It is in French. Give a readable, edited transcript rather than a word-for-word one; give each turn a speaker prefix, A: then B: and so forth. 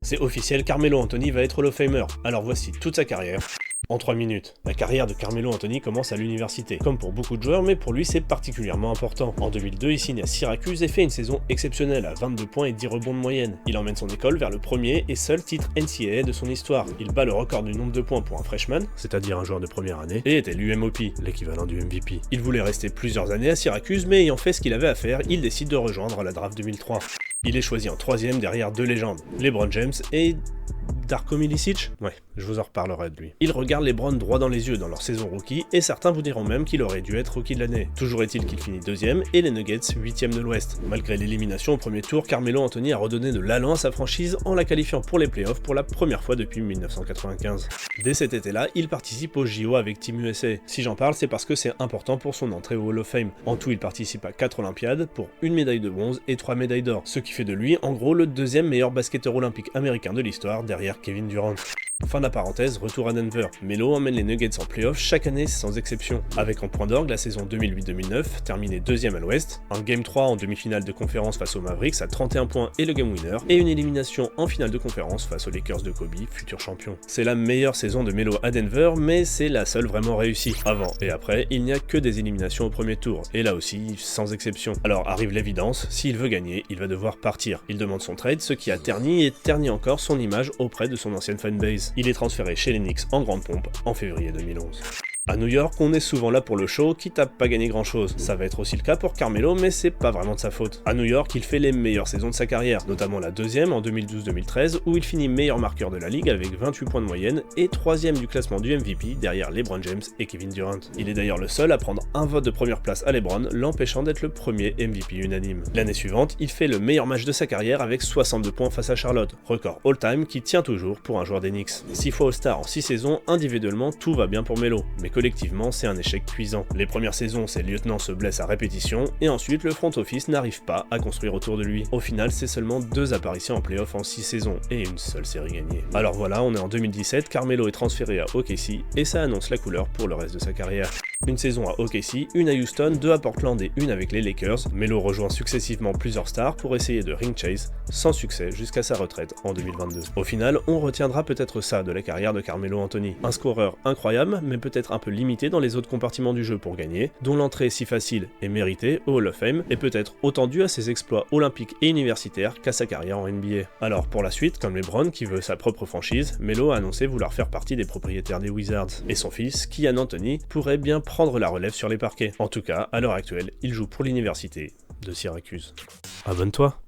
A: C'est officiel, Carmelo Anthony va être Hall of Famer. Alors voici toute sa carrière. En 3 minutes. La carrière de Carmelo Anthony commence à l'université. Comme pour beaucoup de joueurs, mais pour lui c'est particulièrement important. En 2002, il signe à Syracuse et fait une saison exceptionnelle à 22 points et 10 rebonds de moyenne. Il emmène son école vers le premier et seul titre NCAA de son histoire. Il bat le record du nombre de points pour un freshman, c'est-à-dire un joueur de première année, et est élu MOP, l'équivalent du MVP. Il voulait rester plusieurs années à Syracuse, mais ayant fait ce qu'il avait à faire, il décide de rejoindre la draft 2003. Il est choisi en 3ème derrière deux légendes, LeBron James et Darko Milicic? Ouais, je vous en reparlerai de lui. Il regarde les Browns droit dans les yeux dans leur saison rookie, et certains vous diront même qu'il aurait dû être rookie de l'année. Toujours est-il qu'il finit 2ème, et les Nuggets 8ème de l'Ouest. Malgré l'élimination au premier tour, Carmelo Anthony a redonné de l'allant à sa franchise en la qualifiant pour les playoffs pour la première fois depuis 1995. Dès cet été-là, il participe au JO avec Team USA. Si j'en parle, c'est parce que c'est important pour son entrée au Hall of Fame. En tout, il participe à 4 Olympiades, pour une médaille de bronze et 3 médailles d'or, ce qui fait de lui, en gros, le deuxième meilleur basketteur olympique américain de l'histoire, derrière Kevin Durant. Fin de la parenthèse, retour à Denver. Melo emmène les Nuggets en playoff chaque année sans exception, avec en point d'orgue la saison 2008-2009, terminée 2ème à l'Ouest, un Game 3 en demi-finale de conférence face aux Mavericks à 31 points et le Game Winner, et une élimination en finale de conférence face aux Lakers de Kobe, futur champion. C'est la meilleure saison de Melo à Denver, mais c'est la seule vraiment réussie. Avant et après, il n'y a que des éliminations au premier tour, et là aussi, sans exception. Alors arrive l'évidence, s'il veut gagner, il va devoir partir. Il demande son trade, ce qui a terni et ternit encore son image auprès de son ancienne fanbase. Il est transféré chez les Knicks en grande pompe en février 2011. À New York, on est souvent là pour le show, quitte à pas gagner grand chose. Ça va être aussi le cas pour Carmelo, mais c'est pas vraiment de sa faute. À New York, il fait les meilleures saisons de sa carrière, notamment la 2ème en 2012-2013, où il finit meilleur marqueur de la ligue avec 28 points de moyenne, et 3ème du classement du MVP derrière LeBron James et Kevin Durant. Il est d'ailleurs le seul à prendre un vote de première place à LeBron, l'empêchant d'être le premier MVP unanime. L'année suivante, il fait le meilleur match de sa carrière avec 62 points face à Charlotte, record all-time qui tient toujours pour un joueur des Knicks. 6 fois All-Star en 6 saisons, individuellement tout va bien pour Melo, mais collectivement, c'est un échec cuisant. Les premières saisons, ses lieutenants se blessent à répétition, et ensuite le front office n'arrive pas à construire autour de lui. Au final, c'est seulement 2 apparitions en playoff en 6 saisons, et une seule série gagnée. Alors voilà, on est en 2017, Carmelo est transféré à OKC, et ça annonce la couleur pour le reste de sa carrière. Une saison à OKC, une à Houston, 2 à Portland et une avec les Lakers. Melo rejoint successivement plusieurs stars pour essayer de ring chase, sans succès jusqu'à sa retraite en 2022. Au final, on retiendra peut-être ça de la carrière de Carmelo Anthony. Un scoreur incroyable, mais peut-être un peu limité dans les autres compartiments du jeu pour gagner, dont l'entrée si facile et méritée au Hall of Fame est peut-être autant due à ses exploits olympiques et universitaires qu'à sa carrière en NBA. Alors pour la suite, comme LeBron qui veut sa propre franchise, Melo a annoncé vouloir faire partie des propriétaires des Wizards, et son fils, Kian Anthony, pourrait bien prendre la relève sur les parquets. En tout cas, à l'heure actuelle, il joue pour l'université de Syracuse. Abonne-toi!